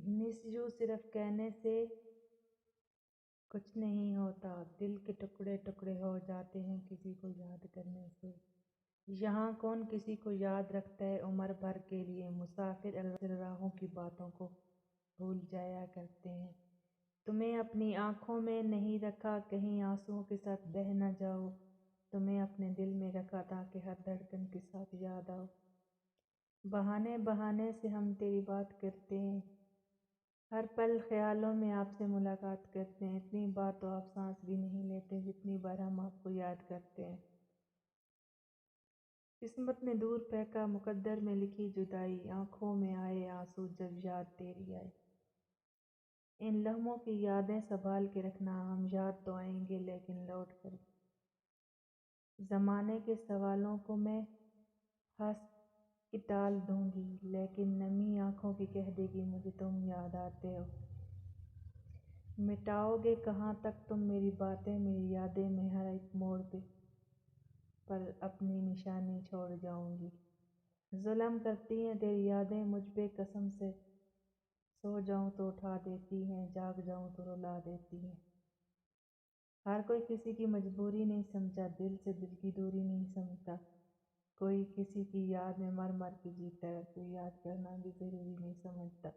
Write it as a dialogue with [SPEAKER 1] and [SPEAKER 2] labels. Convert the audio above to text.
[SPEAKER 1] Miss you صرف کہنے سے کچھ نہیں ہوتا، دل کے ٹکڑے ٹکڑے ہو جاتے ہیں کسی کو یاد کرنے سے۔ یہاں کون کسی کو یاد رکھتا ہے عمر بھر کے لیے، مسافر اکثر راہوں کی باتوں کو بھول جایا کرتے ہیں۔ تمہیں اپنی آنکھوں میں نہیں رکھا کہیں آنسوؤں کے ساتھ بہہ نہ جاؤ، تمہیں اپنے دل میں رکھا تاکہ ہر دھڑکن کے ساتھ یاد آؤ۔ بہانے بہانے سے ہم تیری بات کرتے ہیں، ہر پل خیالوں میں آپ سے ملاقات کرتے ہیں، اتنی بار تو آپ سانس بھی نہیں لیتے جتنی بار ہم آپ کو یاد کرتے ہیں۔ قسمت میں دور پھینکا مقدر میں لکھی جدائی، آنکھوں میں آئے آنسو جب یاد تیری آئی۔ ان لمحوں کی یادیں سنبھال کے رکھنا، ہم یاد تو آئیں گے لیکن لوٹ کر۔ زمانے کے سوالوں کو میں ہنس کے ٹال دوں گی، لیکن نمی آنکھوں کی کہہ دے گی مجھے تم یاد آتے ہو۔ مٹاؤ گے کہاں تک تم میری باتیں، میری یادیں میں ہر ایک موڑ پہ پر اپنی نشانی چھوڑ جاؤں گی۔ ظلم کرتی ہیں تیری یادیں مجھ پہ قسم سے، سو جاؤں تو اٹھا دیتی ہیں، جاگ جاؤں تو رلا دیتی ہیں۔ ہر کوئی کسی کی مجبوری نہیں سمجھا، دل سے دل کی دوری نہیں سمجھتا، کوئی کسی کی یاد میں مر مر کے جیتا ہے، کوئی یاد کرنا بھی ضروری نہیں سمجھتا۔